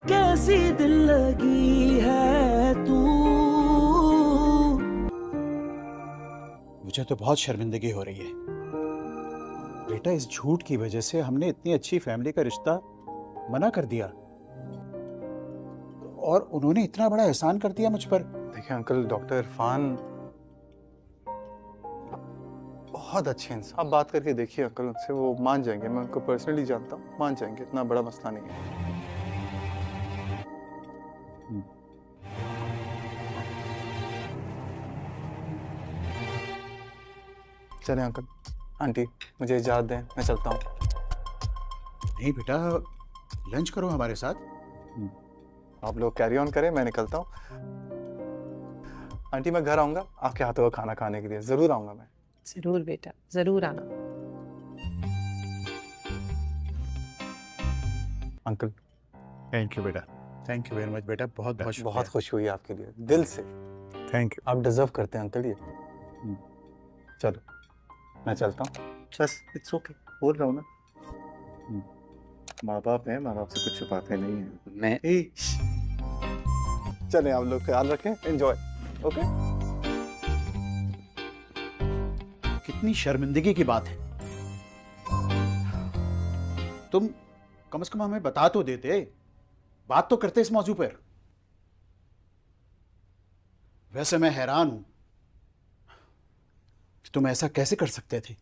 कैसी दिल लगी है तू। मुझे तो बहुत शर्मिंदगी हो रही है बेटा, इस झूठ की वजह से हमने इतनी अच्छी फैमिली का रिश्ता मना कर दिया और उन्होंने इतना बड़ा एहसान कर दिया मुझ पर। देखिए अंकल, डॉक्टर इरफान बहुत अच्छे हैं। आप बात करके देखिए अंकल उनसे, वो मान जाएंगे। मैं उनको पर्सनली जानता हूँ, मान जाएंगे, इतना बड़ा मसला नहीं है। चलें अंकल, आंटी मुझे इजाज़त दें, मैं चलता हूँ। नहीं बेटा, लंच करो हमारे साथ। आप लोग कैरी ऑन करें, मैं निकलता हूँ। आंटी मैं घर आऊँगा आपके हाथों का खाना खाने के लिए, ज़रूर आऊँगा मैं। जरूर बेटा, जरूर आना। अंकल थैंक यू बेटा, थैंक यू वेरी मच बेटा, बहुत बहुत बहुत खुश हुई आपके लिए, दिल से। Thank you. आप डिजर्व करते हैं अंकल ये। चलो मैं चलता हूँ। बस इट्स ओके, बोल रहा हूँ ना, माँ बाप हैं, माँ बाप से कुछ छुपाते नहीं हैं। मैं चलें, आप लोग ख्याल रखें, एंजॉय। ओके। कितनी शर्मिंदगी की बात है, तुम कम से कम हमें बता तो देते, बात तो करते इस मौजू पर। वैसे मैं हैरान हूं कि तुम ऐसा कैसे कर सकते थे।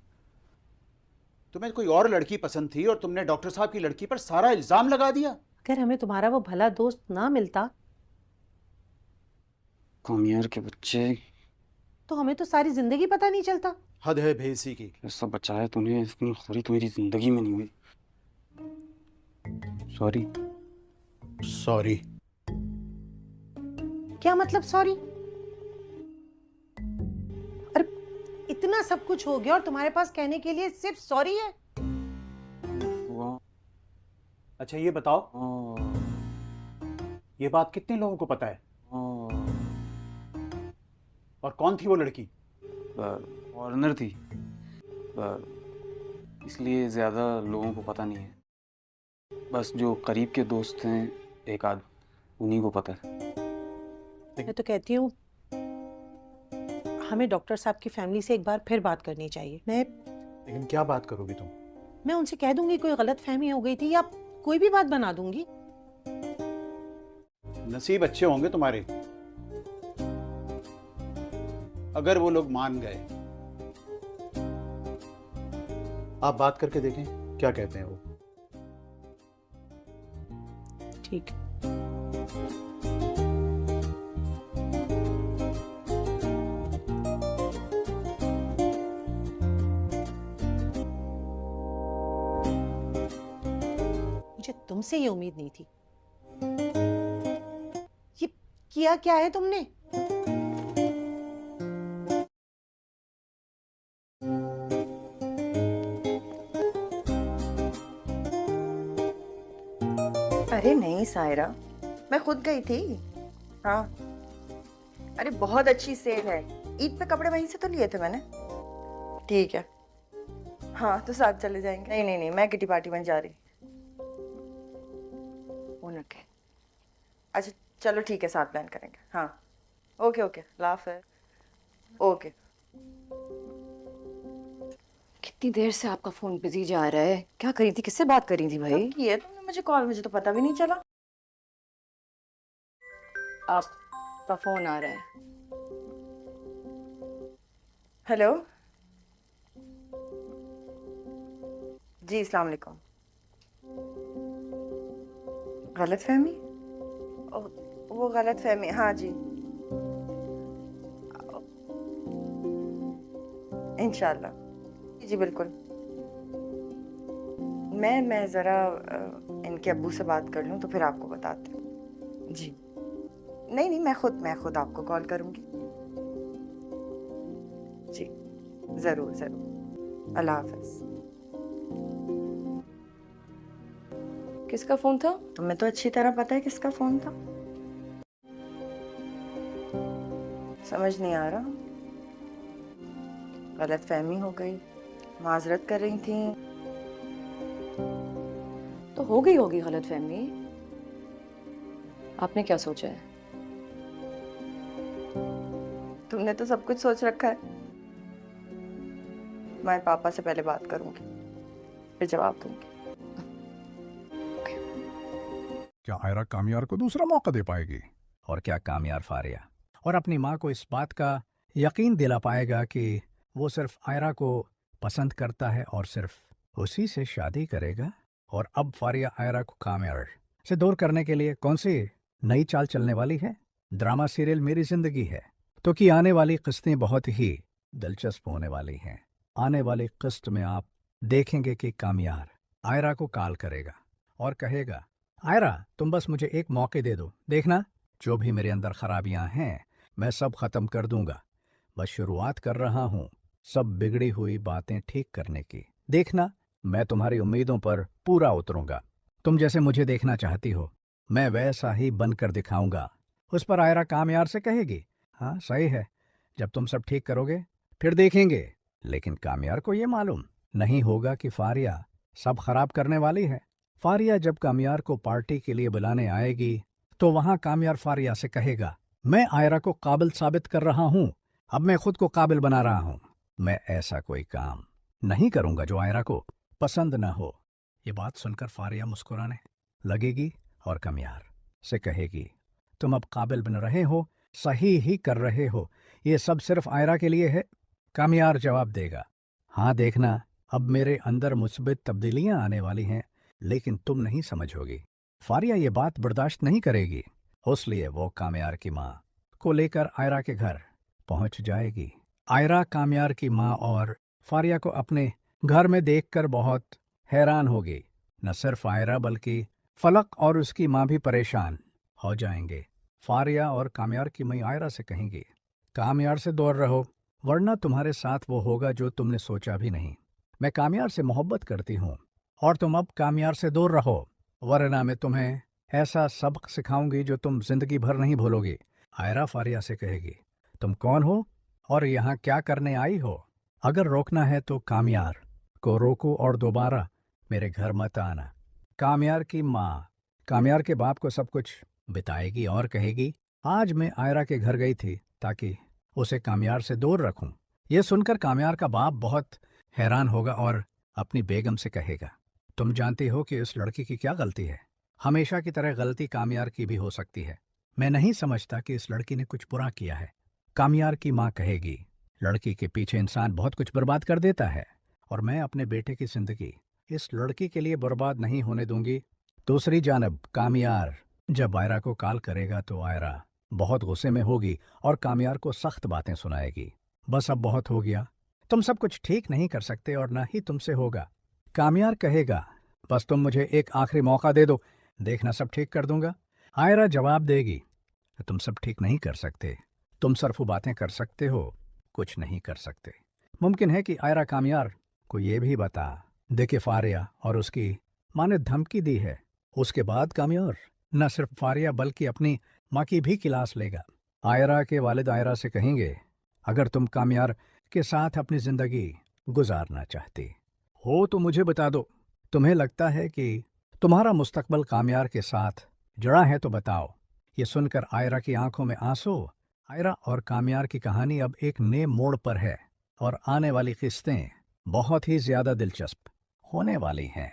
तुम्हें कोई और लड़की पसंद थी और तुमने डॉक्टर साहब की लड़की पर सारा इल्जाम लगा दिया। अगर हमें तुम्हारा वो भला दोस्त ना मिलता कमियार के बच्चे, तो हमें तो सारी जिंदगी पता नहीं चलता। हद है भेसी की। ऐसा बचाया तूने, इतनी खोरी तो मेरी जिंदगी में नहीं हुई। सॉरी। सॉरी? क्या मतलब सॉरी? अरे इतना सब कुछ हो गया और तुम्हारे पास कहने के लिए सिर्फ सॉरी है? वाह। अच्छा ये बताओ, ये बात कितने लोगों को पता है और कौन थी वो लड़की? फॉरेनर थी, इसलिए ज्यादा लोगों को पता नहीं है। बस जो करीब के दोस्त हैं एक आध, उन्हीं को पता है। मैं तो कहती हूँ हमें डॉक्टर साहब की फैमिली से एक बार फिर बात करनी चाहिए। लेकिन क्या बात करोगी तुम? मैं उनसे कह दूंगी कोई गलत फहमी हो गई थी या कोई भी बात बना दूंगी। नसीब अच्छे होंगे तुम्हारे, अगर वो लोग मान गए। आप बात करके देखें क्या कहते हैं वो। ठीक। मुझे तुमसे ये उम्मीद नहीं थी। ये किया क्या है तुमने? अरे नहीं सायरा, मैं खुद गई थी। हाँ, अरे बहुत अच्छी सेल है, ईद पे कपड़े वहीं से तो लिए थे मैंने। ठीक है, हाँ तो साथ चले जाएंगे। नहीं नहीं नहीं, मैं किटी पार्टी में जा रही। ओके, अच्छा चलो ठीक है, साथ प्लान करेंगे। हाँ ओके ओके, लाफ है। ओके। कितनी देर से आपका फोन बिजी जा रहा है? क्या करी थी, किससे बात करी थी भाई? कब की है तुमने मुझे कॉल? मुझे तो पता भी नहीं चला। आपका फोन आ रहा है। हेलो जी, अस्सलाम वालेकुम। गलत फहमी? वो गलत फहमी, हाँ जी, इंशाल्लाह जी बिल्कुल। मैं ज़रा इनके अब्बू से बात कर लूँ तो फिर आपको बताती हूँ जी। नहीं नहीं, मैं खुद आपको कॉल करूँगी जी, ज़रूर ज़रूर। अल्लाह हाफ़िज़। किसका फोन था? तुम्हें तो अच्छी तरह पता है किसका फ़ोन था। समझ नहीं आ रहा? गलत फहमी हो गई, माजरत कर रही थी। तो हो गई होगी गलत फहमी। आपने क्या सोचा है? तुमने तो सब कुछ सोच रखा है। मैं पापा से पहले बात करूंगी, फिर जवाब दूंगी। क्या आयरा कामयार को दूसरा मौका दे पाएगी? और क्या कामयार फारिया और अपनी माँ को इस बात का यकीन दिला पाएगा कि वो सिर्फ आयरा को पसंद करता है और सिर्फ उसी से शादी करेगा? और अब फारिया आयरा को कामयार से दूर करने के लिए कौन सी नई चाल चलने वाली है? ड्रामा सीरियल मेरी जिंदगी है तो कि आने वाली किस्तें बहुत ही दिलचस्प होने वाली हैं। आने वाली किस्त में आप देखेंगे कि कामयार आयरा को कॉल करेगा और कहेगा, आयरा तुम बस मुझे एक मौके दे दो, देखना जो भी मेरे अंदर खराबियां हैं मैं सब खत्म कर दूंगा, बस शुरुआत कर रहा हूँ सब बिगड़ी हुई बातें ठीक करने की। देखना मैं तुम्हारी उम्मीदों पर पूरा उतरूंगा, तुम जैसे मुझे देखना चाहती हो मैं वैसा ही बनकर दिखाऊंगा। उस पर आयरा कामयार से कहेगी, हाँ सही है, जब तुम सब ठीक करोगे फिर देखेंगे। लेकिन कामयार को ये मालूम नहीं होगा कि फारिया सब खराब करने वाली है। फारिया जब कामयार को पार्टी के लिए बुलाने आएगी तो वहां कामयार फारिया से कहेगा, मैं आयरा को काबिल साबित कर रहा हूं, अब मैं खुद को काबिल बना रहा हूं, मैं ऐसा कोई काम नहीं करूंगा जो आयरा को पसंद न हो। ये बात सुनकर फारिया मुस्कुराने लगेगी और कामयार से कहेगी, तुम अब काबिल बन रहे हो, सही ही कर रहे हो, ये सब सिर्फ आयरा के लिए है। कामयार जवाब देगा, हाँ देखना अब मेरे अंदर मुस्बित तब्दीलियां आने वाली हैं, लेकिन तुम नहीं समझोगी। फारिया ये बात बर्दाश्त नहीं करेगी, इसलिए वो कामयार की माँ को लेकर आयरा के घर पहुंच जाएगी। आयरा कामयार की माँ और फारिया को अपने घर में देखकर बहुत हैरान होगी। न सिर्फ आयरा बल्कि फलक और उसकी माँ भी परेशान हो जाएंगे। फारिया और कामयार की माँ आयरा से कहेंगी, कामयार से दूर रहो वरना तुम्हारे साथ वो होगा जो तुमने सोचा भी नहीं। मैं कामयार से मोहब्बत करती हूँ और तुम अब कामयार से दूर रहो वरना मैं तुम्हें ऐसा सबक सिखाऊंगी जो तुम जिंदगी भर नहीं भूलोगी। आयरा फारिया से कहेगी, तुम कौन हो और यहाँ क्या करने आई हो? अगर रोकना है तो कामयार को रोको और दोबारा मेरे घर मत आना। कामयार की माँ कामयार के बाप को सब कुछ बताएगी और कहेगी, आज मैं आयरा के घर गई थी ताकि उसे कामयार से दूर रखूं। ये सुनकर कामयार का बाप बहुत हैरान होगा और अपनी बेगम से कहेगा, तुम जानती हो कि उस लड़की की क्या गलती है? हमेशा की तरह गलती कामयार की भी हो सकती है। मैं नहीं समझता कि इस लड़की ने कुछ बुरा किया है। कामयार की माँ कहेगी, लड़की के पीछे इंसान बहुत कुछ बर्बाद कर देता है और मैं अपने बेटे की जिंदगी इस लड़की के लिए बर्बाद नहीं होने दूंगी। दूसरी जानब कामयार जब आयरा को कॉल करेगा तो आयरा बहुत गुस्से में होगी और कामयार को सख्त बातें सुनाएगी। बस अब बहुत हो गया, तुम सब कुछ ठीक नहीं कर सकते और ना ही तुमसे होगा। कामयार कहेगा, बस तुम मुझे एक आखिरी मौका दे दो, देखना सब ठीक कर दूंगा। आयरा जवाब देगी, तुम सब ठीक नहीं कर सकते, तुम सिर्फ बातें कर सकते हो, कुछ नहीं कर सकते। मुमकिन है कि आयरा कामयार को ये भी बता दे कि फारिया और उसकी माँ ने धमकी दी है। उसके बाद कामयार न सिर्फ फारिया बल्कि अपनी माँ की भी क्लास लेगा। आयरा के वालिद आयरा से कहेंगे, अगर तुम कामयार के साथ अपनी जिंदगी गुजारना चाहती हो तो मुझे बता दो, तुम्हें लगता है कि तुम्हारा मुस्तकबल कामयार के साथ जुड़ा है तो बताओ। ये सुनकर आयरा की आंखों में आंसू। आयरा और कामयार की कहानी अब एक नए मोड़ पर है और आने वाली किस्तें बहुत ही ज्यादा दिलचस्प होने वाली हैं।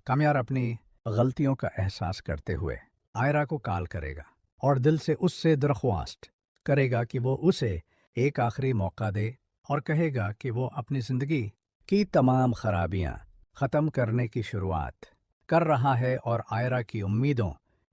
कामयार अपनी गलतियों का एहसास करते हुए आयरा को कॉल करेगा और दिल से उससे दरख्वास्त करेगा कि वो उसे एक आखिरी मौका दे और कहेगा कि वो अपनी जिंदगी की तमाम खराबियां ख़त्म करने की शुरुआत कर रहा है और आयरा की उम्मीदों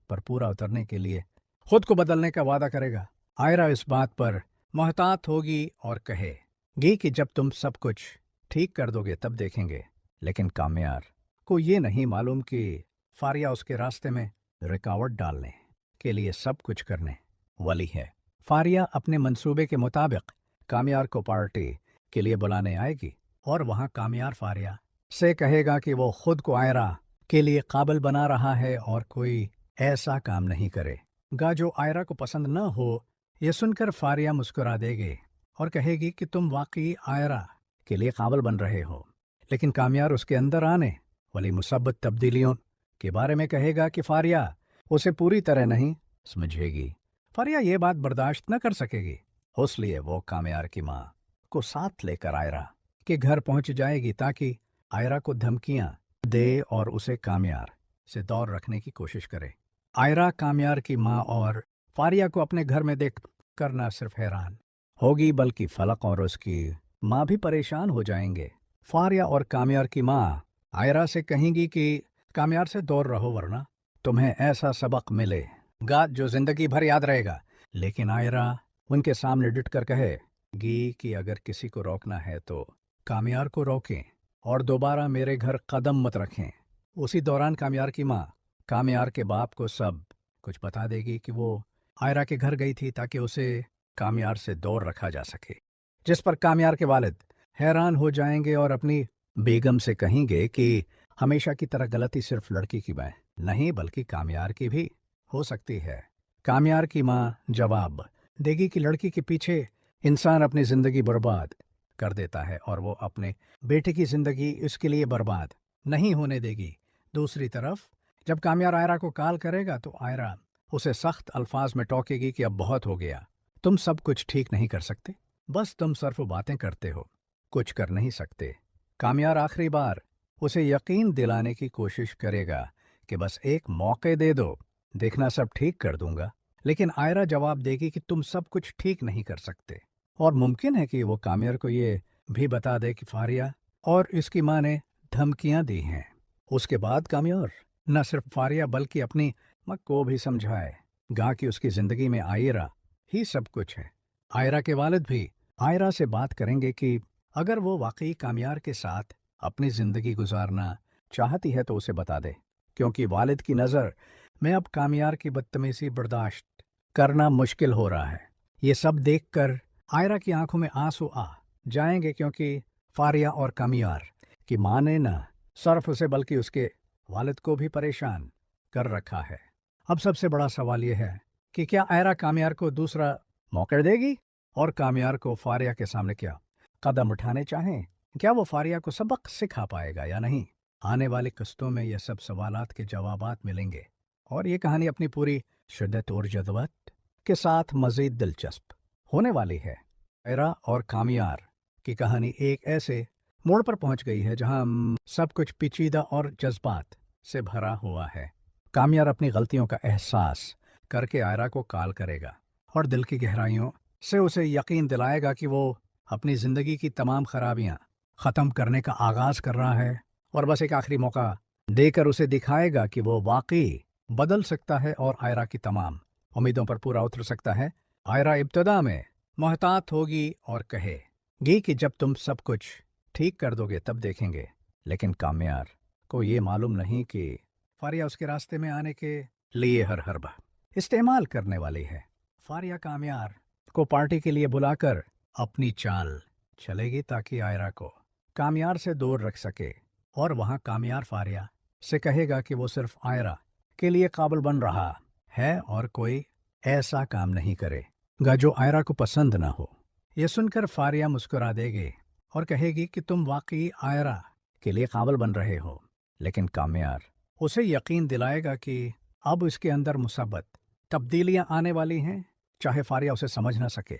पर पूरा उतरने के लिए खुद को बदलने का वादा करेगा। आयरा इस बात पर मोहतात होगी और कहेगी कि जब तुम सब कुछ ठीक कर दोगे तब देखेंगे। लेकिन कामयार को ये नहीं मालूम कि फारिया उसके रास्ते में रुकावट डालने के लिए सब कुछ करने वाली है। फारिया अपने मंसूबे के मुताबिक कामयार को पार्टी के लिए बुलाने आएगी और वहां कामयार फारिया से कहेगा कि वो खुद को आयरा के लिए काबिल बना रहा है और कोई ऐसा काम नहीं करेगा जो आयरा को पसंद न हो। ये सुनकर फारिया मुस्कुरा देगी और कहेगी कि तुम वाकई आयरा के लिए काबिल बन रहे हो। लेकिन कामयार उसके अंदर आने वाली मुसब्बत तब्दीलियों के बारे में कहेगा कि फारिया उसे पूरी तरह नहीं समझेगी। फारिया ये बात बर्दाश्त न कर सकेगी, इसलिए वो कामयार की माँ को साथ लेकर आयरा के घर पहुंच जाएगी ताकि आयरा को धमकियां दे और उसे कामयार से दूर रखने की कोशिश करे। आयरा कामयार की माँ और फारिया को अपने घर में देख कर न सिर्फ हैरान होगी बल्कि फलक और उसकी माँ भी परेशान हो जाएंगे। फारिया और कामयार की माँ आयरा से कहेंगी कि कामयार से दूर रहो वरना तुम्हें ऐसा सबक मिलेगा जो जिंदगी भर याद रहेगा। लेकिन आयरा उनके सामने डट कर कहेगी कि अगर किसी को रोकना है तो कामयार को रोकें और दोबारा मेरे घर कदम मत रखें। उसी दौरान कामयार की माँ कामयार के बाप को सब कुछ बता देगी कि वो आयरा के घर गई थी ताकि उसे कामयार से दूर रखा जा सके, जिस पर कामयार के वालिद हैरान हो जाएंगे और अपनी बेगम से कहेंगे कि हमेशा की तरह गलती सिर्फ लड़की की नहीं बल्कि कामयार की भी हो सकती है। कामयार की माँ जवाब देगी कि लड़की के पीछे इंसान अपनी जिंदगी बर्बाद कर देता है और वो अपने बेटे की जिंदगी इसके लिए बर्बाद नहीं होने देगी। दूसरी तरफ जब कामयार आयरा को कॉल करेगा तो आयरा उसे सख्त अल्फाज में टोकेगी कि अब बहुत हो गया, तुम सब कुछ ठीक नहीं कर सकते, बस तुम सिर्फ बातें करते हो, कुछ कर नहीं सकते। कामयार आखिरी बार उसे यकीन दिलाने की कोशिश करेगा कि बस एक मौके दे दो, देखना सब ठीक कर दूंगा। लेकिन आयरा जवाब देगी कि तुम सब कुछ ठीक नहीं कर सकते और मुमकिन है कि वो कामयार को ये भी बता दे कि फारिया और इसकी माँ ने धमकियां दी हैं। उसके बाद कामयार न सिर्फ फारिया बल्कि अपनी माँ को भी समझाएगा कि उसकी जिंदगी में आयरा ही सब कुछ है। आयरा के वालिद भी आयरा से बात करेंगे कि अगर वो वाकई कामयार के साथ अपनी जिंदगी गुजारना चाहती है तो उसे बता दे, क्योंकि वालिद की नज़र में अब कामयार की बदतमीजी बर्दाश्त करना मुश्किल हो रहा है। ये सब देखकर आयरा की आंखों में आंसू आ जाएंगे, क्योंकि फारिया और कामयार की माँ ने न सिर्फ उसे बल्कि उसके वालिद को भी परेशान कर रखा है। अब सबसे बड़ा सवाल यह है कि क्या आयरा कामयार को दूसरा मौका देगी और कामयार को फारिया के सामने क्या कदम उठाने चाहें? क्या वो फारिया को सबक सिखा पाएगा या नहीं? आने वाली किस्तों में ये सब सवालात के जवाबात मिलेंगे और ये कहानी अपनी पूरी शिद्दत और जज्बात के साथ मज़ीद दिलचस्प होने वाली है। आयरा और कामयार की कहानी एक ऐसे मोड़ पर पहुंच गई है जहां सब कुछ पेचीदा और जज्बात से भरा हुआ है। कामयार अपनी गलतियों का एहसास करके आयरा को कॉल करेगा और दिल की गहराइयों से उसे यकीन दिलाएगा कि वो अपनी ज़िंदगी की तमाम खराबियां ख़त्म करने का आगाज़ कर रहा है और बस एक आखिरी मौका देकर उसे दिखाएगा कि वो वाकई बदल सकता है और आयरा की तमाम उम्मीदों पर पूरा उतर सकता है। आयरा इब्तदा में मोहतात होगी और कहेगी कि जब तुम सब कुछ ठीक कर दोगे तब देखेंगे, लेकिन कामयार को ये मालूम नहीं कि फारिया उसके रास्ते में आने के लिए हर हरबा इस्तेमाल करने वाली है। फारिया कामयार को पार्टी के लिए बुलाकर अपनी चाल चलेगी ताकि आयरा को कामयार से दूर रख सके और वहाँ कामयार फारिया से कहेगा कि वो सिर्फ आयरा के लिए काबिल बन रहा है और कोई ऐसा काम नहीं करेगा जो आयरा को पसंद ना हो। ये सुनकर फारिया मुस्कुरा देगी और कहेगी कि तुम वाकई आयरा के लिए काबिल बन रहे हो, लेकिन कामयार उसे यकीन दिलाएगा कि अब इसके अंदर मुसब्बत तब्दीलियां आने वाली हैं, चाहे फारिया उसे समझ ना सके।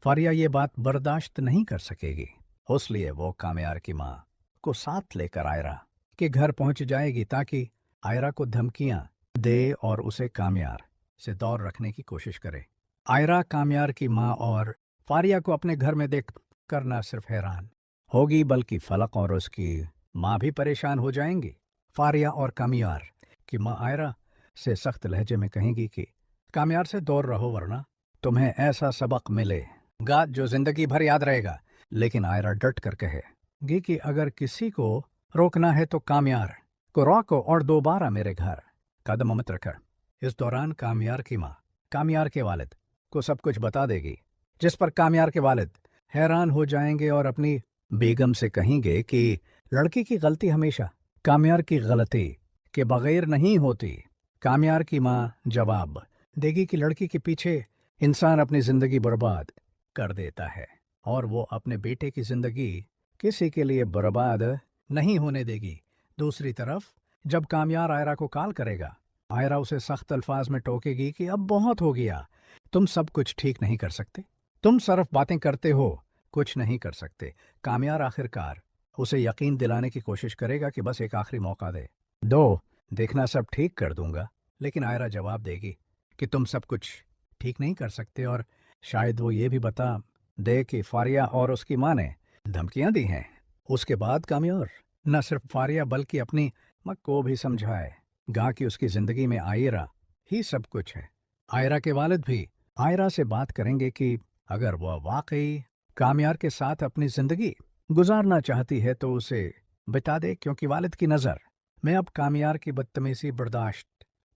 फारिया ये बात बर्दाश्त नहीं कर सकेगी, इसलिए वो कामयार की माँ को साथ लेकर आयरा के घर पहुंच जाएगी ताकि आयरा को धमकियां दे और उसे कामयार से दूर रखने की कोशिश करे। आयरा कामयार की माँ और फारिया को अपने घर में देख कर न सिर्फ हैरान होगी बल्कि फलक और उसकी माँ भी परेशान हो जाएंगी। फारिया और कामयार की माँ आयरा से सख्त लहजे में कहेंगी कि कामयार से दूर रहो वरना तुम्हें ऐसा सबक मिलेगा जो जिंदगी भर याद रहेगा। लेकिन आयरा डट कर कहेगी कि अगर किसी को रोकना है तो कामयार को रोको और दोबारा मेरे घर कदम मत रखो। इस दौरान कामयार की माँ कामयार के वालिद को सब कुछ बता देगी, जिस पर कामयार के वालिद हैरान हो जाएंगे और अपनी बेगम से कहेंगे कि लड़की की गलती हमेशा कामयार की गलती के बगैर नहीं होती। कामयार की माँ जवाब देगी कि लड़की के पीछे इंसान अपनी ज़िंदगी बर्बाद कर देता है और वो अपने बेटे की ज़िंदगी किसी के लिए बर्बाद नहीं होने देगी। दूसरी तरफ जब कामयार आयरा को कॉल करेगा आयरा उसे सख्त अल्फाज में टोकेगी कि अब बहुत हो गया, तुम सब कुछ ठीक नहीं कर सकते, तुम सिर्फ बातें करते हो, कुछ नहीं कर सकते। कामयार आखिरकार उसे यकीन दिलाने की कोशिश करेगा कि बस एक आखिरी मौका दे, दो, देखना सब ठीक कर दूंगा। लेकिन आयरा जवाब देगी कि तुम सब कुछ ठीक नहीं कर सकते, और शायद वो ये भी बता दे कि फारिया और उसकी माँ ने धमकियां दी हैं। उसके बाद कामयार न सिर्फ फारिया बल्कि अपनी माँ को भी समझाए गा कि उसकी जिंदगी में आयरा ही सब कुछ है। आयरा के वालिद भी आयरा से बात करेंगे कि अगर वह वाकई कामयार के साथ अपनी जिंदगी गुजारना चाहती है तो उसे बिता दे, क्योंकि वालिद की नज़र में अब कामयार की बदतमीजी बर्दाश्त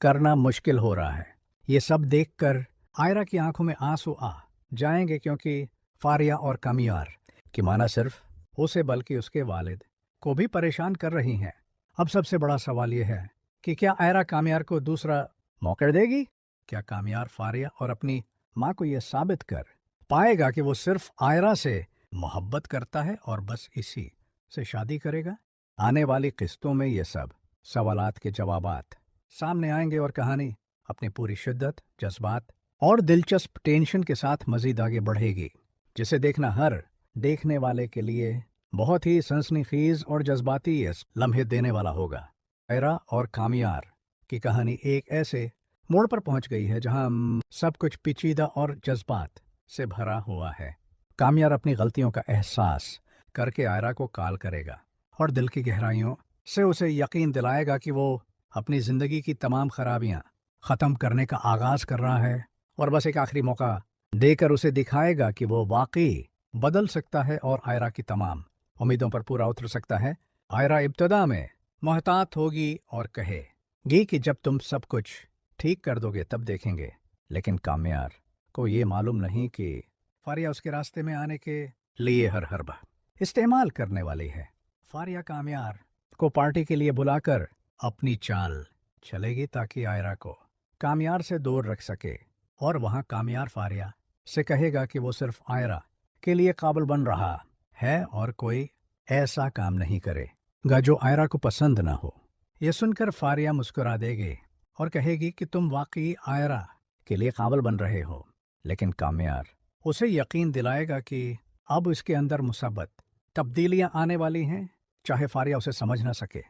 करना मुश्किल हो रहा है। ये सब देखकर आयरा की आंखों में आंसू आ जाएंगे, क्योंकि फारिया और कामयार की मां न सिर्फ उसे बल्कि उसके वालिद को भी परेशान कर रही हैं। अब सबसे बड़ा सवाल यह है कि क्या आयरा कामयार को दूसरा मौका देगी? क्या कामयार फारिया और अपनी माँ को यह साबित कर पाएगा कि वो सिर्फ आयरा से मोहब्बत करता है और बस इसी से शादी करेगा? आने वाली किस्तों में ये सब सवालात के जवाबात सामने आएंगे और कहानी अपनी पूरी शिद्दत, जज्बात और दिलचस्प टेंशन के साथ मजीद आगे बढ़ेगी, जिसे देखना हर देखने वाले के लिए बहुत ही सनसनीखेज और जज्बाती इस लम्हे देने वाला होगा। आयरा और कामयार की कहानी एक ऐसे मोड़ पर पहुंच गई है जहां सब कुछ पेचीदा और जज्बात से भरा हुआ है। कामयार अपनी गलतियों का एहसास करके आयरा को कॉल करेगा और दिल की गहराइयों से उसे यकीन दिलाएगा कि वो अपनी ज़िंदगी की तमाम खराबियां ख़त्म करने का आगाज़ कर रहा है, और बस एक आखिरी मौका देकर उसे दिखाएगा कि वो वाकई बदल सकता है और आयरा की तमाम उम्मीदों पर पूरा उतर सकता है। आयरा इब्तदा में मोहतात होगी और कहेगी कि जब तुम सब कुछ ठीक कर दोगे तब देखेंगे, लेकिन कामयार को ये मालूम नहीं कि फारिया उसके रास्ते में आने के लिए हर हरबा इस्तेमाल करने वाली है। फारिया कामयार को पार्टी के लिए बुलाकर अपनी चाल चलेगी ताकि आयरा को कामयार से दूर रख सके, और वहाँ कामयार फारिया से कहेगा कि वो सिर्फ आयरा के लिए काबिल बन रहा है और कोई ऐसा काम नहीं करेगा जो आयरा को पसंद ना हो। ये सुनकर फारिया मुस्कुरा देगी और कहेगी कि तुम वाकई आयरा के लिए काबिल बन रहे हो, लेकिन कामयार उसे यकीन दिलाएगा कि अब इसके अंदर मुसब्बत तब्दीलियां आने वाली हैं, चाहे फारिया उसे समझ ना सके।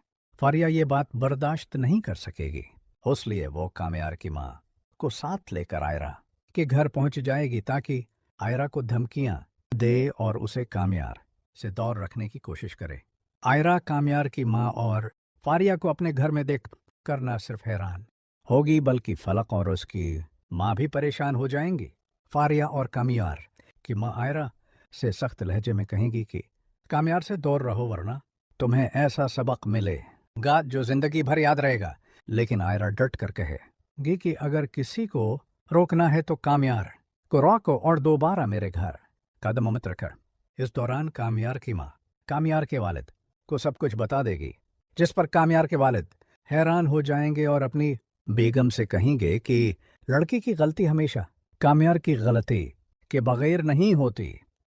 फारिया ये बात बर्दाश्त नहीं कर सकेगी, इसलिए वो कामयार की माँ को साथ लेकर आयरा के घर पहुंच जाएगी ताकि आयरा को धमकियां दे और उसे कामयार से दूर रखने की कोशिश करे। आयरा कामयार की माँ और फारिया को अपने घर में देख कर न सिर्फ हैरान होगी बल्कि फलक और उसकी माँ भी परेशान हो जाएंगी। फारिया और कामयार की माँ आयरा से सख्त लहजे में कहेंगी कि कामयार से दूर रहो वरना तुम्हें ऐसा सबक मिलेगा जो जिंदगी भर याद रहेगा। लेकिन आयरा डट कर कहेगी कि अगर किसी को रोकना है तो कामयार को रोको और दोबारा मेरे घर कदम मत रखकर। इस दौरान कामयार की माँ कामयार के वालिद को सब कुछ बता देगी, जिस पर कामयार के वालिद हैरान हो जाएंगे और अपनी बेगम से कहेंगे कि लड़की की गलती हमेशा कामयार की गलती के बगैर नहीं होती।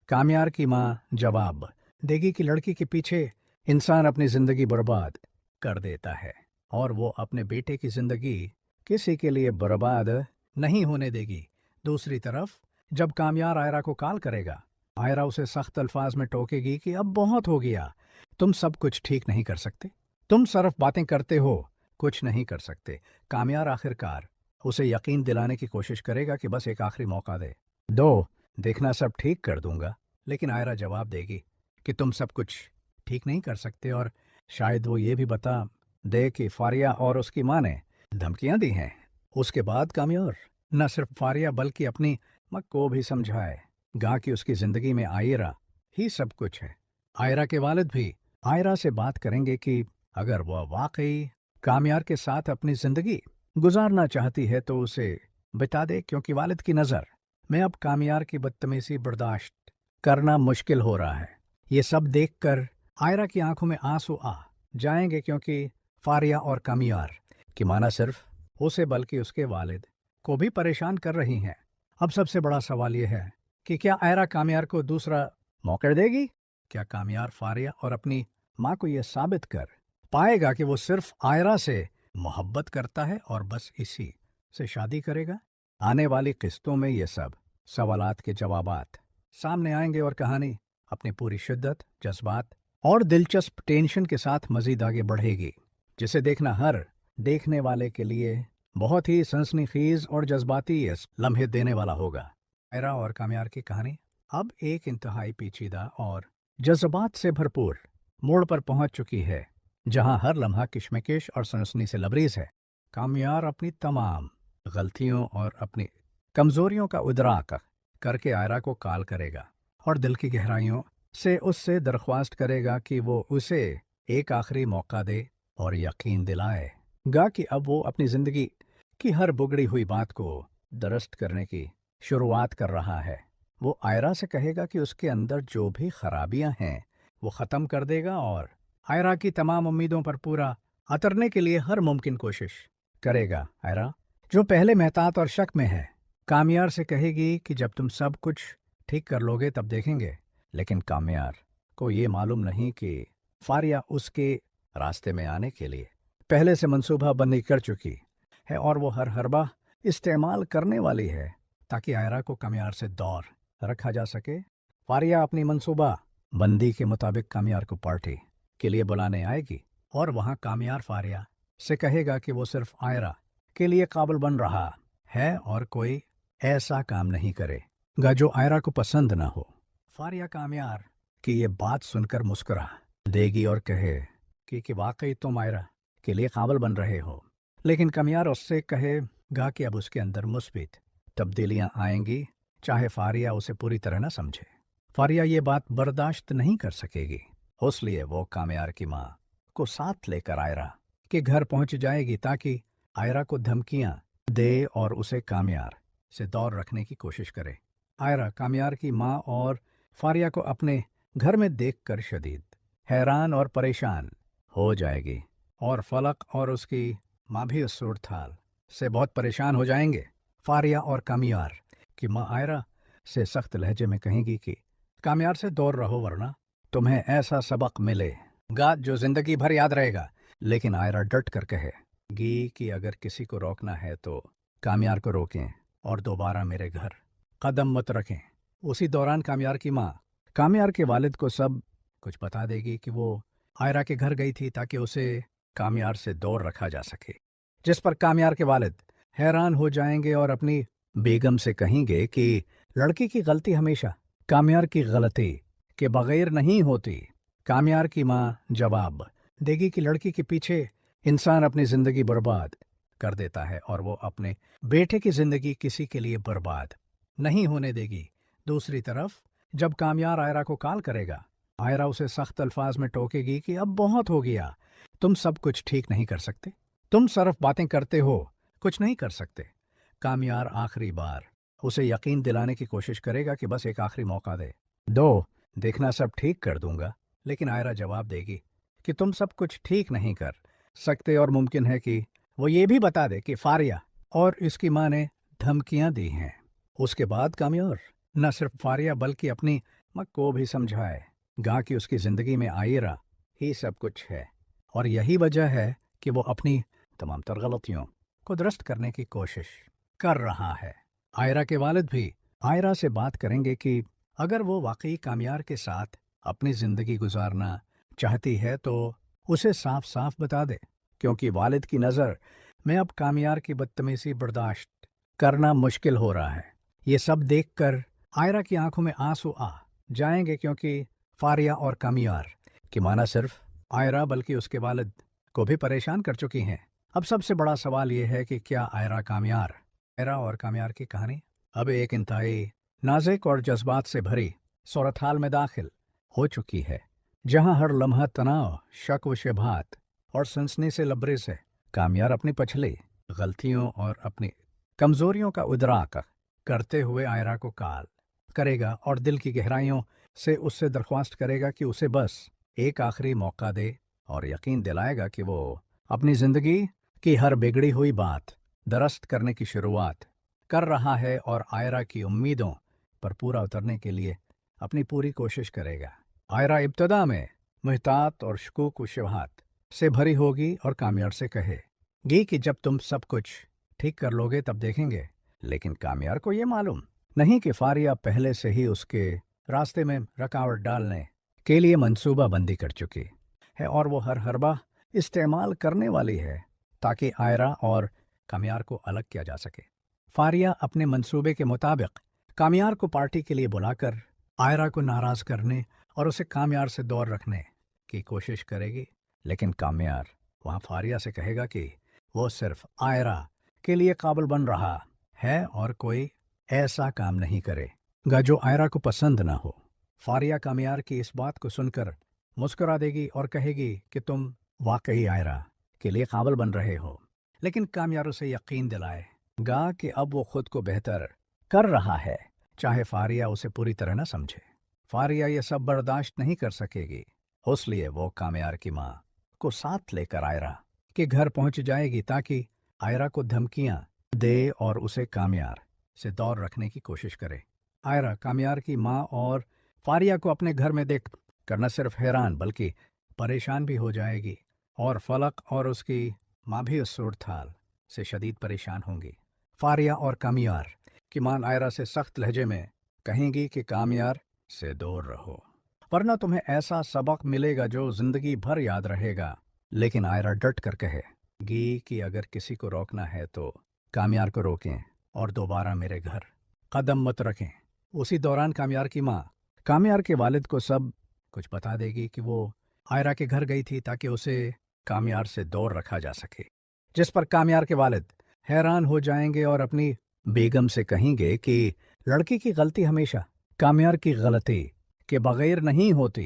कामयार की माँ जवाब देगी कि लड़की के पीछे इंसान अपनी जिंदगी बर्बाद कर देता है और वो अपने बेटे की जिंदगी किसी के लिए बर्बाद नहीं होने देगी। दूसरी तरफ जब कामयार आयरा को कॉल करेगा, आयरा उसे सख्त अल्फाज में टोकेगी कि अब बहुत हो गया, तुम सब कुछ ठीक नहीं कर सकते, तुम सिर्फ बातें करते हो, कुछ नहीं कर सकते। कामयार आखिरकार उसे यकीन दिलाने की कोशिश करेगा कि बस एक आखिरी मौका दो, देखना सब ठीक कर दूंगा। लेकिन आयरा जवाब देगी कि तुम सब कुछ ठीक नहीं कर सकते, और शायद वो ये भी बता दे कि फारिया और उसकी माँ ने धमकियां दी हैं। उसके बाद कामयार न सिर्फ फारिया बल्कि अपनी माँ को भी समझाएगा कि उसकी जिंदगी में आयरा ही सब कुछ है। आयरा के वालिद भी आयरा से बात करेंगे कि अगर वह वाकई कामयार के साथ अपनी जिंदगी गुजारना चाहती है तो उसे बिता दे, क्योंकि वालिद की नज़र में अब कामयार की बदतमीजी बर्दाश्त करना मुश्किल हो रहा है। ये सब देखकर आयरा की आंखों में आंसू आ जाएंगे, क्योंकि फारिया और कामयार की माँ न सिर्फ उसे बल्कि उसके वालिद को भी परेशान कर रही हैं। अब सबसे बड़ा सवाल यह है कि क्या आयरा कामयार को दूसरा मौका देगी? क्या कामयार फारिया और अपनी माँ को यह साबित कर पाएगा कि वो सिर्फ आयरा से मोहब्बत करता है और बस इसी से शादी करेगा। आने वाली किस्तों में ये सब सवालात के जवाबात सामने आएंगे और कहानी अपनी पूरी शिद्दत, जज्बात और दिलचस्प टेंशन के साथ मजीद आगे बढ़ेगी, जिसे देखना हर देखने वाले के लिए बहुत ही सनसनीखेज और जज्बाती इस लम्हे देने वाला होगा। आयरा और कामयार की कहानी अब एक इंतहाई पेचीदा और जज्बात से भरपूर मोड़ पर पहुंच चुकी है, जहां हर लम्हा किशमकिश और सनसनी से लबरेज है। कामयार अपनी तमाम गलतियों और अपनी कमजोरियों का इदराक करके आयरा को कॉल करेगा और दिल की गहराइयों से उससे दरख्वास्त करेगा कि वो उसे एक आखिरी मौका दे और यकीन दिलाएगा कि अब वो अपनी ज़िंदगी की हर बिगड़ी हुई बात को दुरुस्त करने की शुरुआत कर रहा है। वो आयरा से कहेगा कि उसके अंदर जो भी खराबियां हैं वो ख़त्म कर देगा और आयरा की तमाम उम्मीदों पर पूरा उतरने के लिए हर मुमकिन कोशिश करेगा। आयरा, जो पहले महतात और शक में है, कामयार से कहेगी कि जब तुम सब कुछ ठीक कर लोगे तब देखेंगे। लेकिन कामयार को ये मालूम नहीं कि फारिया उसके रास्ते में आने के लिए पहले से मंसूबा बंदी कर चुकी है और वो हर हरबा इस्तेमाल करने वाली है ताकि आयरा को कामयार से दूर रखा जा सके। फारिया अपनी मंसूबा बंदी के मुताबिक कामयार को पार्टी के लिए बुलाने आएगी और वहाँ कामयार फारिया से कहेगा कि वो सिर्फ आयरा के लिए काबिल बन रहा है और कोई ऐसा काम नहीं करेगा जो आयरा को पसंद ना हो। फारिया कामयार की ये बात सुनकर मुस्कुरा देगी और कहे कि वाकई तुम आयरा के लिए काबिल बन रहे हो। लेकिन कामयार उससे कहेगा कि अब उसके अंदर मुस्बित तब्दीलियां आएंगी, चाहे फारिया उसे पूरी तरह न समझे। फारिया ये बात बर्दाश्त नहीं कर सकेगी, इसलिए वो कामयार की माँ को साथ लेकर आयरा के घर पहुंच जाएगी ताकि आयरा को धमकियां दे और उसे कामयार से दूर रखने की कोशिश करे। आयरा कामयार की माँ और फारिया को अपने घर में देखकर शदीद हैरान और परेशान हो जाएगी और फलक और उसकी माँ भी उस सूरत-हाल से बहुत परेशान हो जाएंगे। फारिया और कामयार की माँ आयरा से सख्त लहजे में कहेगी कि कामयार से दूर रहो वरना तुम्हें ऐसा सबक मिलेगा जो जिंदगी भर याद रहेगा। लेकिन आयरा डट कर कहेगी कि अगर किसी को रोकना है तो कामयार को रोकें और दोबारा मेरे घर कदम मत रखें। उसी दौरान कामयार की माँ कामयार के वालिद को सब कुछ बता देगी कि वो आयरा के घर गई थी ताकि उसे कामयार से दूर रखा जा सके, जिस पर कामयार के वालिद हैरान हो जाएंगे और अपनी बेगम से कहेंगे कि लड़की की गलती हमेशा कामयार की गलती के बगैर नहीं होती। कामयार की माँ जवाब देगी कि लड़की के पीछे इंसान अपनी ज़िंदगी बर्बाद कर देता है और वो अपने बेटे की ज़िंदगी किसी के लिए बर्बाद नहीं होने देगी। दूसरी तरफ जब कामयार आयरा को कॉल करेगा, आयरा उसे सख्त अल्फाज में टोकेगी कि अब बहुत हो गया, तुम सब कुछ ठीक नहीं कर सकते, तुम सिर्फ बातें करते हो, कुछ नहीं कर सकते। कामयार आखिरी बार उसे यकीन दिलाने की कोशिश करेगा कि बस एक आखिरी मौका दो, देखना सब ठीक कर दूंगा। लेकिन आयरा जवाब देगी कि तुम सब कुछ ठीक नहीं कर सकते और मुमकिन है कि वो ये भी बता दे कि फारिया और इसकी माँ ने धमकियां दी हैं। उसके बाद कामयार न सिर्फ फारिया बल्कि अपनी माँ को भी समझाएगा कि उसकी ज़िंदगी में आयरा ही सब कुछ है और यही वजह है कि वो अपनी तमाम तर गलतियों को दुरुस्त करने की कोशिश कर रहा है। आयरा के वालिद भी आयरा से बात करेंगे कि अगर वो वाकई कामयार के साथ अपनी ज़िंदगी गुजारना चाहती है तो उसे साफ साफ बता दे, क्योंकि वालिद की नज़र में अब कामयार की बदतमीज़ी बर्दाश्त करना मुश्किल हो रहा है। ये सब देखकर आयरा की आंखों में आंसू आ जाएंगे, क्योंकि फारिया और कामयार की माना सिर्फ आयरा बल्कि उसके वालिद को भी परेशान कर चुकी हैं। अब सबसे बड़ा सवाल ये है कि क्या आयरा और कामयार की कहानी अब एक इंतहाई नाजुक और जज्बात से भरी सूरत-हाल में दाखिल हो चुकी है, जहां हर लम्हा तनाव, शक व शुबहात और सनसनी से लबरेज है। कामयार अपनी पिछली गलतियों और अपनी कमजोरियों का इदराक करते हुए आयरा को कॉल करेगा और दिल की गहराइयों से उससे दरख्वास्त करेगा कि उसे बस एक आखिरी मौका दे और यकीन दिलाएगा कि वो अपनी ज़िंदगी की हर बिगड़ी हुई बात दुरुस्त करने की शुरुआत कर रहा है और आयरा की उम्मीदों पर पूरा उतरने के लिए अपनी पूरी कोशिश करेगा। आयरा इब्तदा में मुहतात और शकूक व शुबहात से भरी होगी और कामयार से कहे गी कि जब तुम सब कुछ ठीक कर लोगे तब देखेंगे। लेकिन कामयार को ये मालूम नहीं कि फारिया पहले से ही उसके रास्ते में रुकावट डालने के लिए मंसूबा बंदी कर चुकी है और वो हर हरबा इस्तेमाल करने वाली है ताकि आयरा और कामयार को अलग किया जा सके। फारिया अपने मंसूबे के मुताबिक कामयार को पार्टी के लिए बुलाकर आयरा को नाराज करने और उसे कामयार से दूर रखने की कोशिश करेगी। लेकिन कामयार वहाँ फारिया से कहेगा कि वो सिर्फ आयरा के लिए काबिल बन रहा है और कोई ऐसा काम नहीं करेगा जो आयरा को पसंद ना हो। फारिया कामयार की इस बात को सुनकर मुस्कुरा देगी और कहेगी कि तुम वाकई आयरा के लिए काबिल बन रहे हो। लेकिन कामयार उसे यकीन दिलाएगा कि अब वो खुद को बेहतर कर रहा है, चाहे फारिया उसे पूरी तरह न समझे। फारिया ये सब बर्दाश्त नहीं कर सकेगी, इसलिए वो कामयार की माँ को साथ लेकर आयरा के घर पहुंच जाएगी ताकि आयरा को धमकियां दे और उसे कामयार से दूर रखने की कोशिश करे। आयरा कामयार की माँ और फारिया को अपने घर में देख कर न सिर्फ हैरान बल्कि परेशान भी हो जाएगी और फलक और उसकी माँ भी उस सूरत हाल से शदीद परेशान होंगी। फारिया और कामयार की माँ आयरा से सख्त लहजे में कहेंगी कि कामयार से दूर रहो वरना तुम्हें ऐसा सबक मिलेगा जो जिंदगी भर याद रहेगा। लेकिन आयरा डट कर कहेगी कि अगर किसी को रोकना है तो कामयार को रोकें और दोबारा मेरे घर कदम मत रखें। उसी दौरान कामयार की माँ कामयार के वालिद को सब कुछ बता देगी कि वो आयरा के घर गई थी ताकि उसे कामयार से दूर रखा जा सके, जिस पर कामयार के वालिद हैरान हो जाएंगे और अपनी बेगम से कहेंगे कि लड़की की गलती हमेशा कामयार की गलती के बगैर नहीं होती।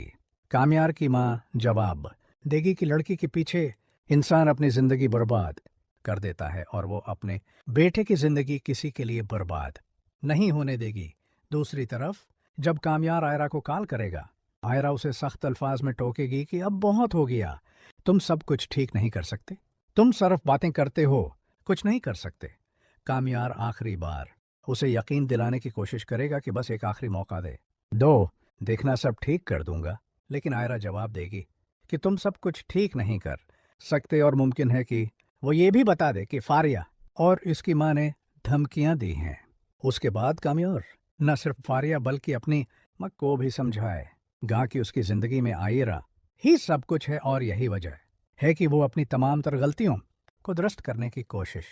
कामयार की माँ जवाब देगी कि लड़की के पीछे इंसान अपनी ज़िंदगी बर्बाद कर देता है और वो अपने बेटे की ज़िंदगी किसी के लिए बर्बाद नहीं होने देगी। दूसरी तरफ जब कामयार आयरा को कॉल करेगा, आयरा उसे सख्त अल्फाज में टोकेगी कि अब बहुत हो गया, तुम सब कुछ ठीक नहीं कर सकते, तुम सिर्फ बातें करते हो, कुछ नहीं कर सकते। कामयार आखिरी बार उसे यकीन दिलाने की कोशिश करेगा कि बस एक आखिरी मौका दो, देखना सब ठीक कर दूंगा। लेकिन आयरा जवाब देगी कि तुम सब कुछ ठीक नहीं कर सकते और मुमकिन है कि वो ये भी बता दे कि फारिया और इसकी माँ ने धमकियां दी हैं। उसके बाद कामयार न सिर्फ फारिया बल्कि अपनी माँ को भी समझाएगा कि उसकी ज़िंदगी में आयरा ही सब कुछ है और यही वजह है कि वो अपनी तमाम तर गलतियों को दुरुस्त करने की कोशिश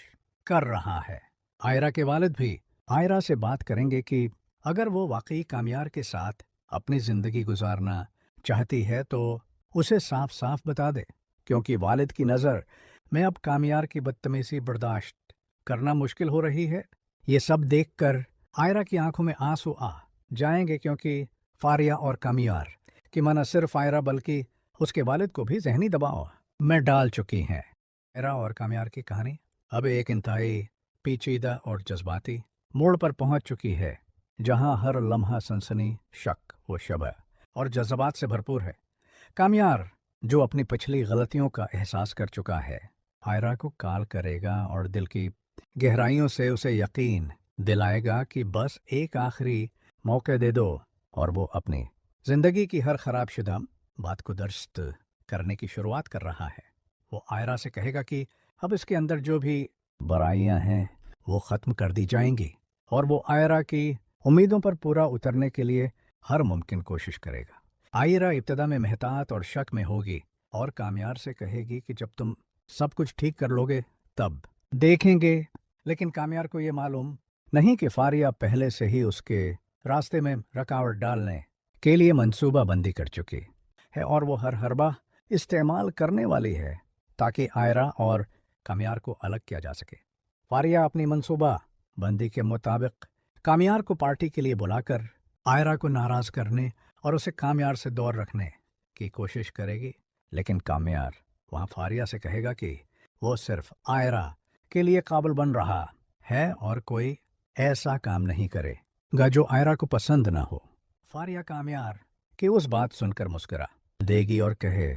कर रहा है। आयरा के वालिद भी आयरा से बात करेंगे कि अगर वो वाकई कामयार के साथ अपनी ज़िंदगी गुजारना चाहती है तो उसे साफ साफ बता दे, क्योंकि वालिद की नज़र में अब कामयार की बदतमीज़ी बर्दाश्त करना मुश्किल हो रही है। ये सब देखकर आयरा की आंखों में आंसू आ जाएंगे, क्योंकि फारिया और कामयार की मां न सिर्फ आयरा बल्कि उसके वालिद को भी जहनी दबाव में डाल चुकी हैं। आयरा और कामयार की कहानी अब एक इंतहाई पेचीदा और जज्बाती मोड़ पर पहुंच चुकी है, जहां हर लम्हा सनसनी, शक व शबह और जज्बात से भरपूर है। कामयार जो अपनी पिछली गलतियों का एहसास कर चुका है, आयरा को कॉल करेगा और दिल की गहराइयों से उसे यकीन दिलाएगा कि बस एक आखिरी मौका दे दो और वो अपनी ज़िंदगी की हर ख़राब शुदा बात को दुरुस्त करने की शुरुआत कर रहा है। वो आयरा से कहेगा कि अब इसके अंदर जो भी बुराइयां हैं वो ख़त्म कर दी जाएंगी और वो आयरा की उम्मीदों पर पूरा उतरने के लिए हर मुमकिन कोशिश करेगा। आयरा इब्तिदा में महतात और शक में होगी और कामयार से कहेगी कि जब तुम सब कुछ ठीक कर लोगे तब देखेंगे। लेकिन कामयार को ये मालूम नहीं कि फारिया पहले से ही उसके रास्ते में रुकावट डालने के लिए मंसूबा बंदी कर चुकी है और वो हर हरबा इस्तेमाल करने वाली है ताकि आयरा और कामयार को अलग किया जा सके। फारिया अपनी मंसूबा बंदी के मुताबिक कामयार को पार्टी के लिए बुलाकर आयरा को नाराज़ करने और उसे कामयार से दूर रखने की कोशिश करेगी। लेकिन कामयार वहाँ फारिया से कहेगा कि वो सिर्फ आयरा के लिए काबिल बन रहा है और कोई ऐसा काम नहीं करेगा जो आयरा को पसंद ना हो। फारिया कामयार की उस बात सुनकर मुस्कुरा देगी और कहे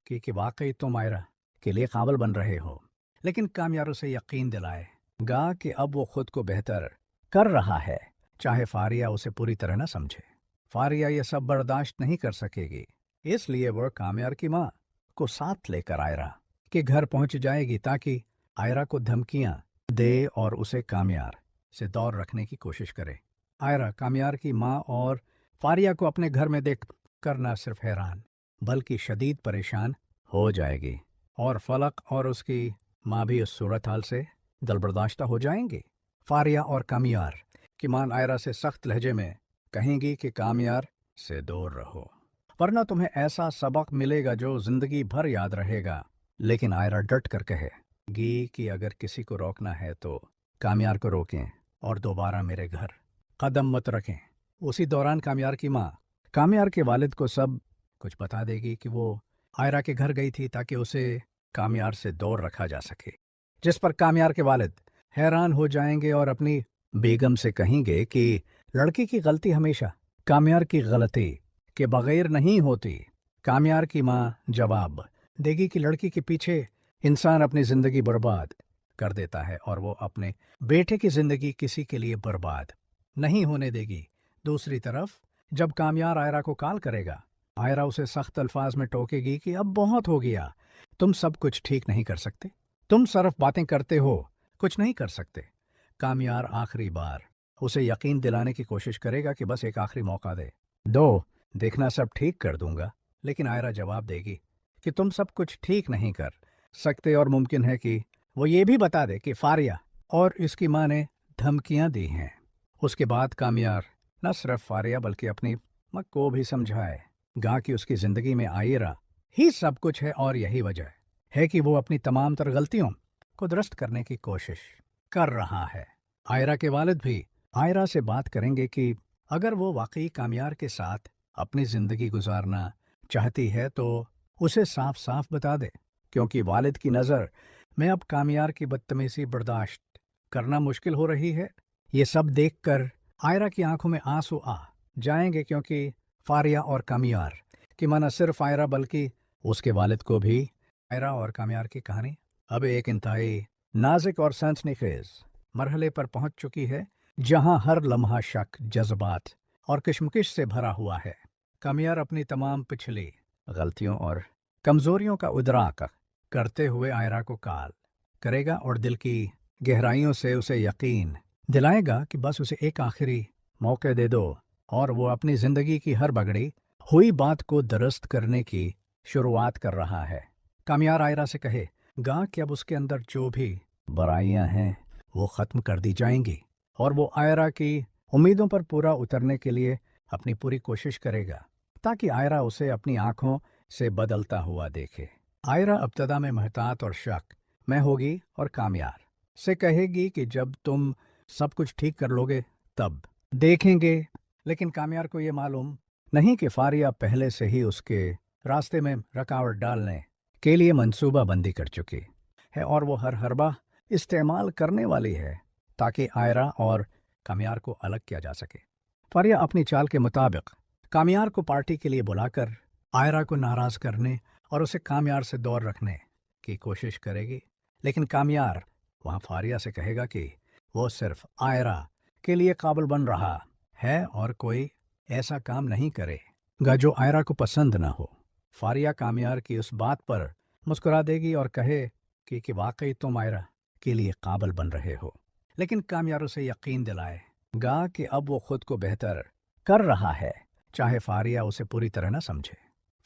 कि वाकई तुम आयरा के लिए काबिल बन रहे हो। लेकिन कामयार उसे यकीन दिलाएगा कि अब वो खुद को बेहतर कर रहा है, चाहे फारिया उसे पूरी तरह न समझे। फारिया ये सब बर्दाश्त नहीं कर सकेगी, इसलिए वह कामयार की माँ को साथ लेकर आयरा के घर पहुंच जाएगी ताकि आयरा को धमकियां दे और उसे कामयार से दूर रखने की कोशिश करे। आयरा कामयार की माँ और फारिया को अपने घर में देख कर न सिर्फ हैरान बल्कि शदीद परेशान हो जाएगी, और फलक और उसकी माँ भी उस सूरत हाल से दलबर्दाश्ता हो जाएंगी। फारिया और कामयार की माँ आयरा से सख्त लहजे में कहेंगी कि कामयार से दूर रहो, वरना तुम्हें ऐसा सबक मिलेगा जो जिंदगी भर याद रहेगा। लेकिन आयरा डट कर कहेगी कि अगर किसी को रोकना है तो कामयार को रोकें और दोबारा मेरे घर कदम मत रखें। उसी दौरान कामयार की माँ कामयार के वालिद को सब कुछ बता देगी कि वो आयरा के घर गई थी ताकि उसे कामयार से दूर रखा जा सके, जिस पर कामयार के वालिद हैरान हो जाएंगे और अपनी बेगम से कहेंगे कि लड़की की गलती हमेशा कामयार की गलती के बगैर नहीं होती। कामयार की माँ जवाब देगी कि लड़की के पीछे इंसान अपनी ज़िंदगी बर्बाद कर देता है और वो अपने बेटे की ज़िंदगी किसी के लिए बर्बाद नहीं होने देगी। दूसरी तरफ जब कामयार आयरा को कॉल करेगा, आयरा उसे सख्त अल्फाज में टोकेगी कि अब बहुत हो गया, तुम सब कुछ ठीक नहीं कर सकते, तुम सिर्फ बातें करते हो, कुछ नहीं कर सकते। कामयार आखिरी बार उसे यकीन दिलाने की कोशिश करेगा कि बस एक आखिरी मौका दो, देखना सब ठीक कर दूंगा। लेकिन आयरा जवाब देगी कि तुम सब कुछ ठीक नहीं कर सकते, और मुमकिन है कि वो ये भी बता दे कि फारिया और इसकी माँ ने धमकियां दी हैं। उसके बाद कामयार न सिर्फ फारिया बल्कि अपनी माँ को भी समझाएगा कि उसकी ज़िंदगी में आयरा ही सब कुछ है, और यही वजह है कि वो अपनी तमाम तर गलतियों को दुरुस्त करने की कोशिश कर रहा है। आयरा के वालिद भी आयरा से बात करेंगे कि अगर वो वाकई कामयार के साथ अपनी ज़िंदगी गुजारना चाहती है तो उसे साफ साफ बता दे, क्योंकि वालिद की नज़र में अब कामयार की बदतमीज़ी बर्दाश्त करना मुश्किल हो रही है। ये सब देखकर आयरा की आंखों में आंसू आ जाएंगे, क्योंकि फारिया और कामयार की मां न सिर्फ आयरा बल्कि उसके वालिद को भी आयरा और कामयार की कहानी अब एक इंतहाई नाजुक और सनसनीखेज मरहले पर पहुंच चुकी है, जहां हर लम्हा शक, जज्बात और कशमकश से भरा हुआ है। कामयार अपनी तमाम पिछली गलतियों और कमज़ोरियों का उदराक करते हुए आयरा को कॉल करेगा और दिल की गहराइयों से उसे यकीन दिलाएगा कि बस उसे एक आखिरी मौका दे दो और वो अपनी ज़िंदगी की हर बगड़ी हुई बात को दुरुस्त करने की शुरुआत कर रहा है। कामयार आयरा से कहेगा कि अब उसके अंदर जो भी बुराइयां हैं वो ख़त्म कर दी जाएंगी, और वो आयरा की उम्मीदों पर पूरा उतरने के लिए अपनी पूरी कोशिश करेगा ताकि आयरा उसे अपनी आंखों से बदलता हुआ देखे। आयरा इब्तदा में महतात और शक में होगी और कामयार से कहेगी कि जब तुम सब कुछ ठीक कर लोगे तब देखेंगे। लेकिन कामयार को ये मालूम नहीं कि फारिया पहले से ही उसके रास्ते में रुकावट डालने के लिए मंसूबा बंदी कर चुकी है, और वो हर हरबा इस्तेमाल करने वाली है ताकि आयरा और कामयार को अलग किया जा सके। फारिया अपनी चाल के मुताबिक कामयार को पार्टी के लिए बुलाकर आयरा को नाराज़ करने और उसे कामयार से दूर रखने की कोशिश करेगी। लेकिन कामयार वहाँ फारिया से कहेगा कि वो सिर्फ आयरा के लिए काबिल बन रहा है और कोई ऐसा काम नहीं करेगा जो आयरा को पसंद न हो। फारिया कामयार की उस बात पर मुस्कुरा देगी और कहे कि वाकई तुम आयरा के लिए काबिल बन रहे हो। लेकिन कामयार उसे यकीन दिलाएगा कि अब वो खुद को बेहतर कर रहा है, चाहे फारिया उसे पूरी तरह न समझे।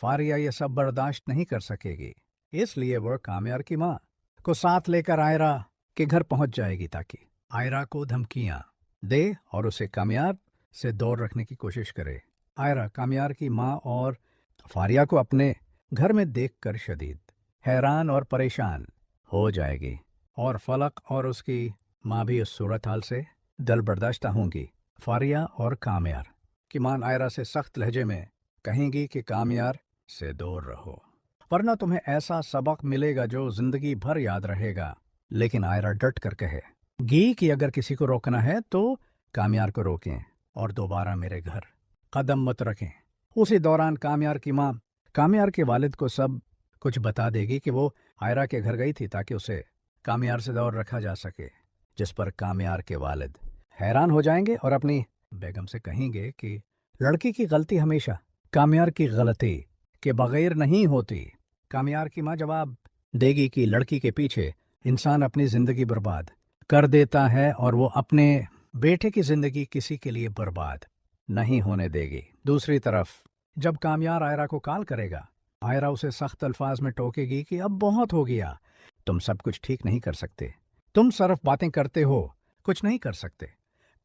फारिया ये सब बर्दाश्त नहीं कर सकेगी, इसलिए वह कामयार की माँ को साथ लेकर आयरा के घर पहुंच जाएगी ताकि आयरा को धमकियां दे और उसे कामयार से दूर रखने की कोशिश करे। आयरा कामयार की माँ और फारिया को अपने घर में देखकर शदीद हैरान और परेशान हो जाएगी, और फलक और उसकी माँ भी उस सूरत हाल से दल बर्दाश्ता होंगी। फारिया और कामयार की माँ आयरा से सख्त लहजे में कहेंगी कि कामयार से दूर रहो, वरना तुम्हें ऐसा सबक मिलेगा जो जिंदगी भर याद रहेगा। लेकिन आयरा डट कर कहेगी कि अगर किसी को रोकना है तो कामयार को रोकें और दोबारा मेरे घर कदम मत रखें। उसी दौरान कामयार की माँ कामयार के वालिद को सब कुछ बता देगी कि वो आयरा के घर गई थी ताकि उसे कामयार से दूर रखा जा सके, जिस पर कामयार के वालिद हैरान हो जाएंगे और अपनी बेगम से कहेंगे कि लड़की की गलती हमेशा कामयार की गलती के बगैर नहीं होती। कामयार की माँ जवाब देगी कि लड़की के पीछे इंसान अपनी जिंदगी बर्बाद कर देता है और वो अपने बेटे की जिंदगी किसी के लिए बर्बाद नहीं होने देगी। दूसरी तरफ जब कामयार आयरा को कॉल करेगा, आयरा उसे सख्त अल्फाज में टोकेगी कि अब बहुत हो गया, तुम सब कुछ ठीक नहीं कर सकते, तुम सिर्फ बातें करते हो, कुछ नहीं कर सकते।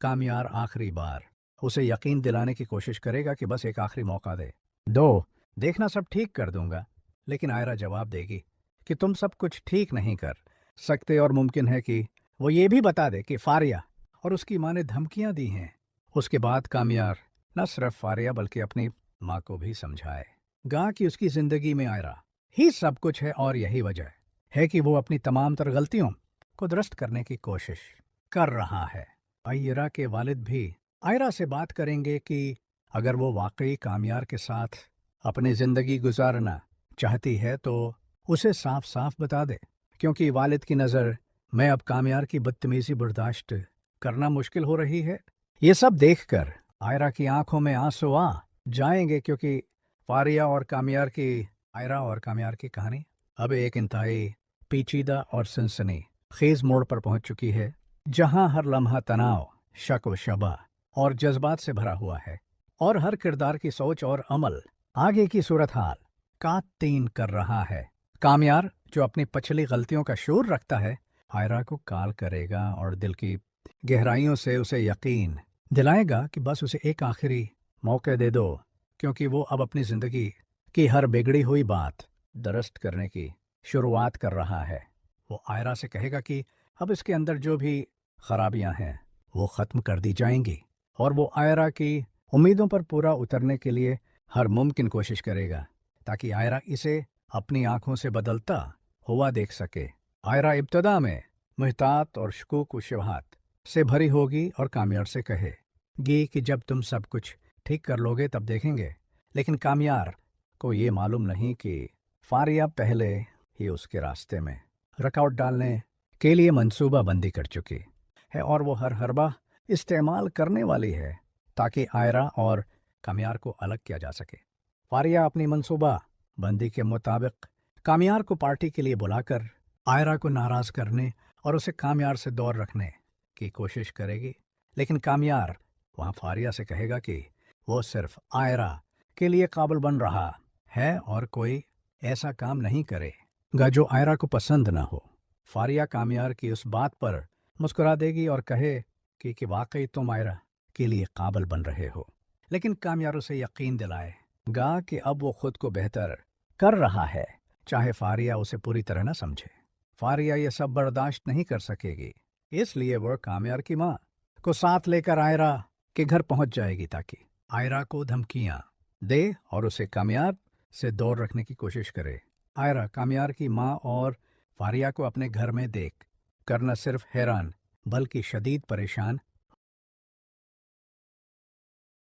कामयार आखिरी बार उसे यकीन दिलाने की कोशिश करेगा कि बस एक आखिरी मौका दे दो, देखना सब ठीक कर दूंगा। लेकिन आयरा जवाब देगी कि तुम सब कुछ ठीक नहीं कर सकते और मुमकिन है कि वो ये भी बता दे कि फारिया और उसकी माँ ने धमकियां दी हैं। उसके बाद कामयार न सिर्फ फारिया बल्कि अपनी माँ को भी समझाएगा कि उसकी जिंदगी में आयरा ही सब कुछ है और यही वजह है कि वो अपनी तमाम तर गलतियों को दुरुस्त करने की कोशिश कर रहा है। आयरा के वालिद भी आयरा से बात करेंगे कि अगर वो वाकई कामयार के साथ अपनी जिंदगी गुजारना चाहती है तो उसे साफ साफ बता दे, क्योंकि वालिद की नज़र में अब कामयार की बदतमीजी बर्दाश्त करना मुश्किल हो रही है। ये सब देखकर आयरा की आंखों में आंसू आ जाएंगे, क्योंकि फारिया और कामयार की आयरा और कामयार की कहानी अब एक इंतहाई पेचीदा और सनसनी खेज मोड़ पर पहुंच चुकी है, जहां हर लम्हा तनाव, शक व शबा और जज्बात से भरा हुआ है और हर किरदार की सोच और अमल आगे की सूरत हाल का तीन कर रहा है। कामयार जो अपनी पिछली गलतियों का शूर रखता है, आयरा को कॉल करेगा और दिल की गहराइयों से उसे यकीन दिलाएगा कि बस उसे एक आखिरी मौका दे दो, क्योंकि वो अब अपनी जिंदगी की हर बिगड़ी हुई बात दुरुस्त करने की शुरुआत कर रहा है। वो आयरा से कहेगा कि अब इसके अंदर जो भी खराबियां हैं वो ख़त्म कर दी जाएंगी और वो आयरा की उम्मीदों पर पूरा उतरने के लिए हर मुमकिन कोशिश करेगा ताकि आयरा इसे अपनी आंखों से बदलता हुआ देख सके। आयरा इब्तदा में मुहतात और शकूक व शुबहात से भरी होगी और कामयार से कहेगी कि जब तुम सब कुछ ठीक कर लोगे तब देखेंगे। लेकिन कामयार को ये मालूम नहीं कि फारिया पहले ही उसके रास्ते में रुकावट डालने के लिए मंसूबा बंदी कर चुकी है और वो हर हरबा इस्तेमाल करने वाली है ताकि आयरा और कामयार को अलग किया जा सके। फारिया अपनी मंसूबा बंदी के मुताबिक कामयार को पार्टी के लिए बुलाकर आयरा को नाराज़ करने और उसे कामयार से दूर रखने की कोशिश करेगी। लेकिन कामयार वहाँ फारिया से कहेगा कि वो सिर्फ आयरा के लिए काबिल बन रहा है और कोई ऐसा काम नहीं करेगा जो आयरा को पसंद ना हो। फारिया कामयार की उस बात पर मुस्कुरा देगी और कहे कि वाकई तुम आयरा के लिए काबिल बन रहे हो। लेकिन कामयार उसे यकीन दिलाएगा कि अब वो खुद को बेहतर कर रहा है, चाहे फारिया उसे पूरी तरह न समझे। फारिया ये सब बर्दाश्त नहीं कर सकेगी, इसलिए वह कामयार की माँ को साथ लेकर आयरा के घर पहुंच जाएगी ताकि आयरा को धमकियां दे और उसे कामयार से दूर रखने की कोशिश करे। आयरा कामयार की माँ और फारिया को अपने घर में देख कर न सिर्फ हैरान बल्कि शदीद परेशान